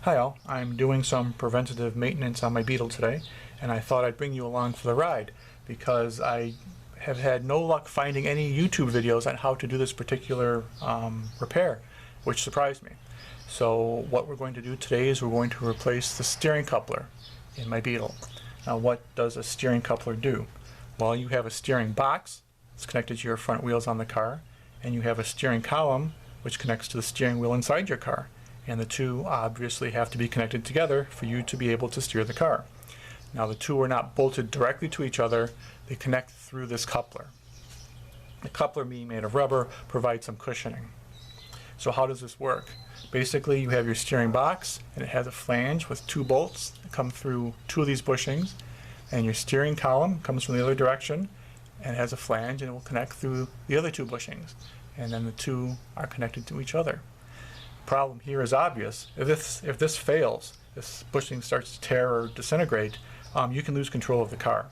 Hi all, I'm doing some preventative maintenance on my Beetle today, and I thought I'd bring you along for the ride because I have had no luck finding any YouTube videos on how to do this particular repair, which surprised me. So what we're going to do today is we're going to replace the steering coupler in my Beetle. Now what does a steering coupler do? Well, you have a steering box that's connected to your front wheels on the car, and you have a steering column which connects to the steering wheel inside your car. And the two obviously have to be connected together for you to be able to steer the car. Now the two are not bolted directly to each other, they connect through this coupler. The coupler, being made of rubber, provides some cushioning. So how does this work? Basically you have your steering box and it has a flange with two bolts that come through two of these bushings, and your steering column comes from the other direction and has a flange and it will connect through the other two bushings, and then the two are connected to each other. Problem here is obvious. If this fails, this bushing starts to tear or disintegrate, you can lose control of the car.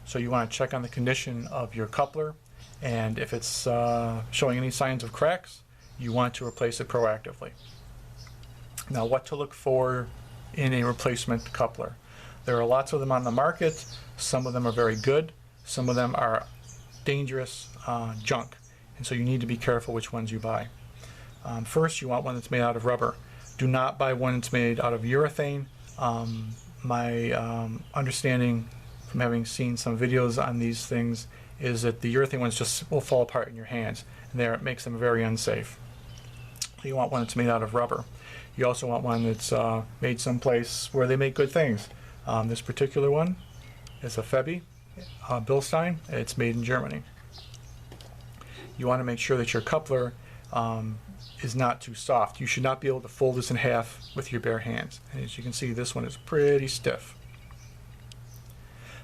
So you want to check on the condition of your coupler, and if it's showing any signs of cracks, you want to replace it proactively. Now what to look for in a replacement coupler. There are lots of them on the market. Some of them are very good. Some of them are dangerous junk, and so you need to be careful which ones you buy. First, you want one that's made out of rubber. Do not buy one that's made out of urethane. My understanding from having seen some videos on these things is that the urethane ones just will fall apart in your hands, and there it makes them very unsafe. So you want one that's made out of rubber. You also want one that's made someplace where they make good things. This particular one is a Febby Bilstein. It's made in Germany. You want to make sure that your coupler is not too soft. You should not be able to fold this in half with your bare hands. And as you can see, this one is pretty stiff.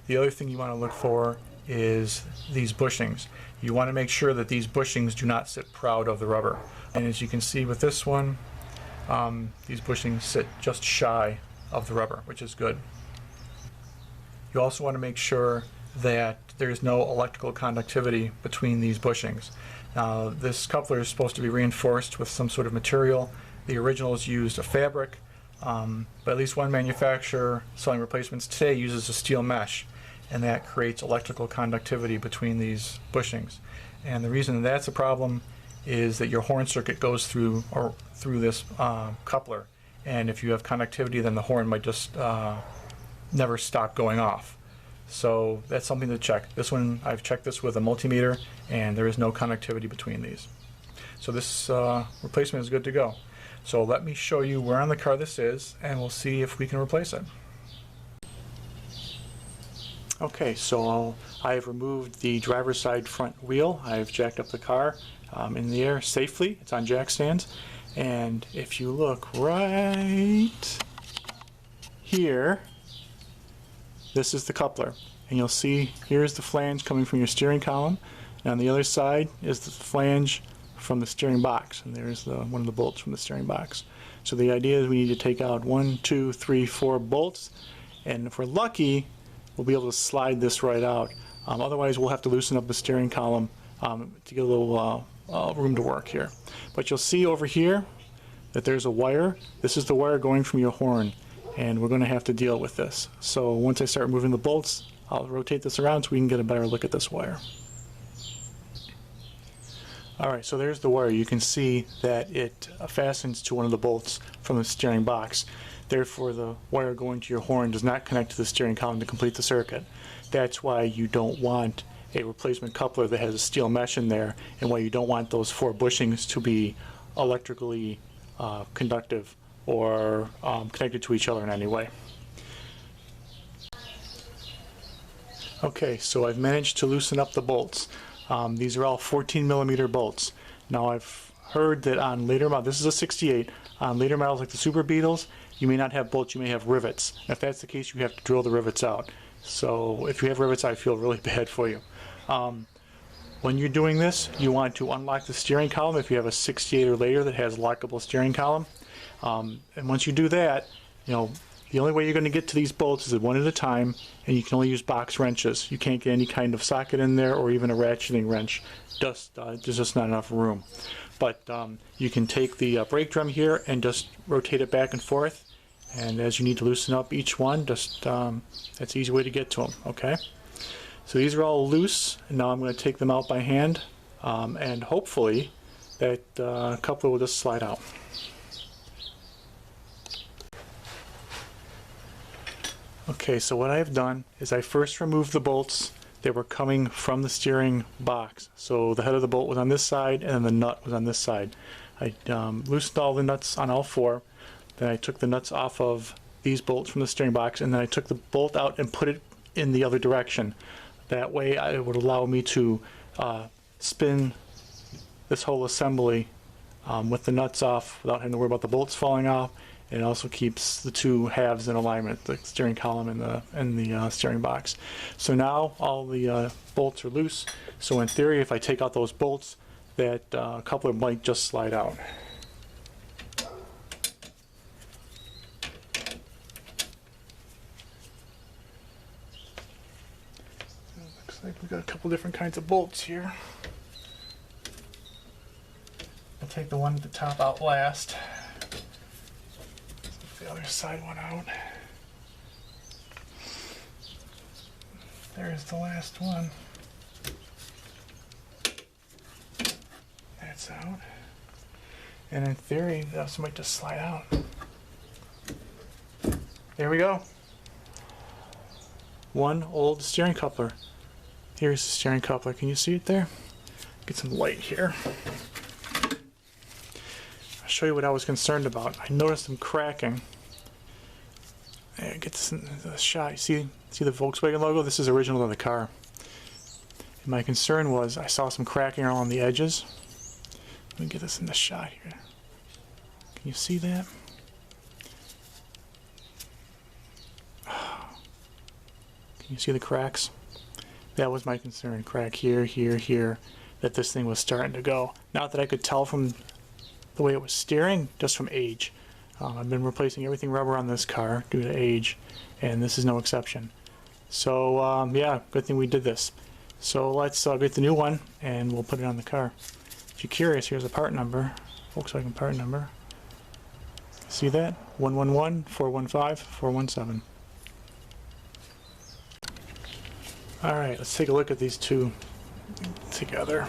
The other thing you want to look for is these bushings. You want to make sure that these bushings do not sit proud of the rubber. And as you can see with this one, these bushings sit just shy of the rubber, which is good. You also want to make sure that there's no electrical conductivity between these bushings. Now this coupler is supposed to be reinforced with some sort of material. The originals used a fabric, but at least one manufacturer selling replacements today uses a steel mesh, and that creates electrical conductivity between these bushings. And the reason that's a problem is that your horn circuit goes through this coupler, and if you have conductivity, then the horn might just never stop going off. So that's something to check. This one, I've checked this with a multimeter, and there is no connectivity between these. So this replacement is good to go. So let me show you where on the car this is, and we'll see if we can replace it. Okay, so I have removed the driver's side front wheel. I've jacked up the car in the air safely. It's on jack stands. And if you look right here, this is the coupler, and you'll see here's the flange coming from your steering column, and on the other side is the flange from the steering box, and there's one of the bolts from the steering box. So the idea is we need to take out 1, 2, 3, 4 bolts, and if we're lucky, we'll be able to slide this right out. Otherwise, we'll have to loosen up the steering column to get a little room to work here. But you'll see over here that there's a wire. This is the wire going from your horn, and we're going to have to deal with this. So once I start moving the bolts, I'll rotate this around so we can get a better look at this wire. Alright, so there's the wire. You can see that it fastens to one of the bolts from the steering box. Therefore, the wire going to your horn does not connect to the steering column to complete the circuit. That's why you don't want a replacement coupler that has a steel mesh in there, and why you don't want those 4 bushings to be electrically conductive or connected to each other in any way. Okay, so I've managed to loosen up the bolts. These are all 14mm bolts. Now I've heard that on later models, this is a 68, on later models like the Super Beetles, you may not have bolts, you may have rivets. And if that's the case, you have to drill the rivets out. So if you have rivets, I feel really bad for you. When you're doing this, you want to unlock the steering column if you have a 68 or later that has lockable steering column. And once you do that, the only way you're going to get to these bolts is one at a time, and you can only use box wrenches. You can't get any kind of socket in there or even a ratcheting wrench. There's just not enough room. But you can take the brake drum here and just rotate it back and forth, And as you need to loosen up each one, just that's an easy way to get to them. Okay. So these are all loose, and now I'm going to take them out by hand, and hopefully that coupler will just slide out. Okay, so what I've done is I first removed the bolts that were coming from the steering box. So the head of the bolt was on this side, and then the nut was on this side. I loosened all the nuts on all four. Then I took the nuts off of these bolts from the steering box, and then I took the bolt out and put it in the other direction. That way it would allow me to spin this whole assembly with the nuts off without having to worry about the bolts falling off. And it also keeps the two halves in alignment, the steering column and the steering box. So now all the bolts are loose. So in theory, if I take out those bolts, that coupler might just slide out. Looks like we've got a couple different kinds of bolts here. I'll take the one at the top out last. The other side one out. There's the last one. That's out. And in theory, this might just slide out. There we go. One old steering coupler. Here's the steering coupler. Can you see it there? Get some light here. Show you what I was concerned about. I noticed them cracking. Get this in the shot. You see the Volkswagen logo? This is original to the car. And my concern was I saw some cracking along the edges. Let me get this in the shot here. Can you see that? Can you see the cracks? That was my concern. Crack here, here, here. That this thing was starting to go. Not that I could tell from the way it was steering, just from age. I've been replacing everything rubber on this car due to age, and this is no exception. So yeah, good thing we did this. So let's get the new one, and we'll put it on the car. If you're curious, here's a part number, Volkswagen part number. See that? 111-415-417. Alright, let's take a look at these two together.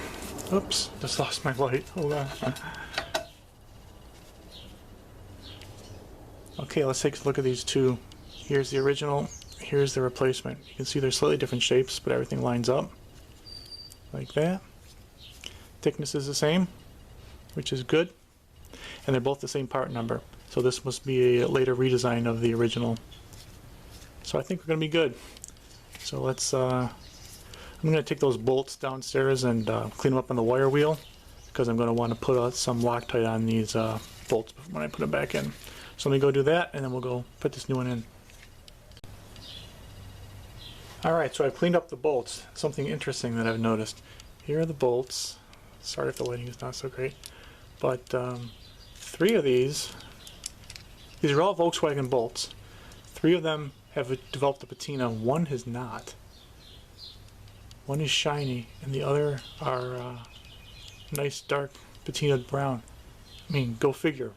Oops, just lost my light. Hold on. Okay, let's take a look at these two. Here's the original, here's the replacement. You can see they're slightly different shapes, but everything lines up like that. Thickness is the same, which is good. And they're both the same part number. So this must be a later redesign of the original. So I think we're going to be good. So let's, I'm going to take those bolts downstairs and clean them up on the wire wheel, because I'm going to want to put some Loctite on these bolts when I put them back in. So let me go do that, and then we'll go put this new one in. Alright, so I've cleaned up the bolts. Something interesting that I've noticed. Here are the bolts. Sorry if the lighting is not so great. But three of these are all Volkswagen bolts. Three of them have developed a patina. One has not. One is shiny, and the other are nice dark patinaed brown. I mean, go figure.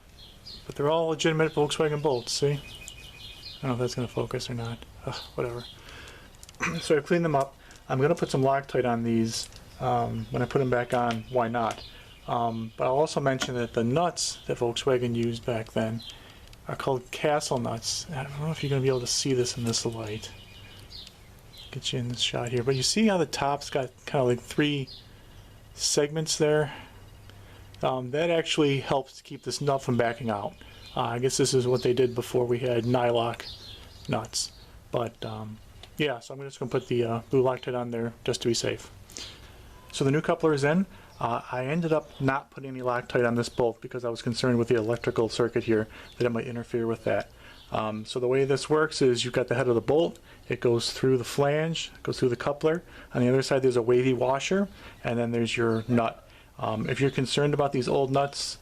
But they're all legitimate Volkswagen bolts, see? I don't know if that's going to focus or not. Whatever. So I've cleaned them up. I'm going to put some Loctite on these when I put them back on. Why not? But I'll also mention that the nuts that Volkswagen used back then are called Castle nuts. I don't know if you're going to be able to see this in this light. Get you in this shot here. But you see how the top's got kind of like three segments there? That actually helps to keep this nut from backing out. I guess this is what they did before we had nylock nuts. But yeah, so I'm just going to put the blue Loctite on there just to be safe. So the new coupler is in. I ended up not putting any Loctite on this bolt because I was concerned with the electrical circuit here, that it might interfere with that. So the way this works is you've got the head of the bolt, it goes through the flange, goes through the coupler. On the other side there's a wavy washer, and then there's your nut. If you're concerned about these old nuts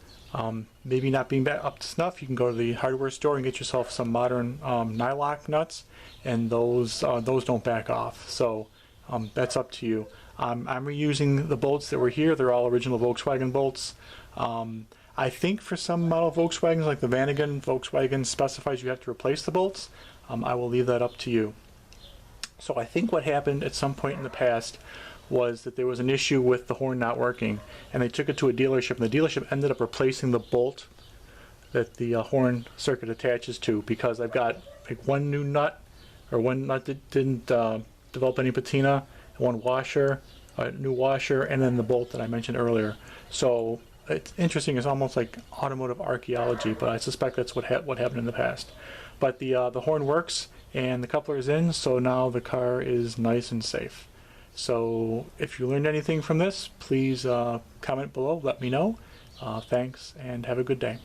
maybe not being up to snuff, you can go to the hardware store and get yourself some modern nylock nuts, and those don't back off. So that's up to you. I'm reusing the bolts that were here. They're all original Volkswagen bolts. I think for some model Volkswagens, like the Vanagon, Volkswagen specifies you have to replace the bolts. I will leave that up to you. So I think what happened at some point in the past was that there was an issue with the horn not working, and they took it to a dealership, and the dealership ended up replacing the bolt that the horn circuit attaches to, because I've got like one new nut, or one nut that didn't develop any patina, one washer, a new washer, and then the bolt that I mentioned earlier. So it's interesting. It's almost like automotive archaeology, but I suspect that's what happened in the past. But the horn works, and the coupler is in, so now the car is nice and safe. So if you learned anything from this, please comment below, let me know. Thanks, and have a good day.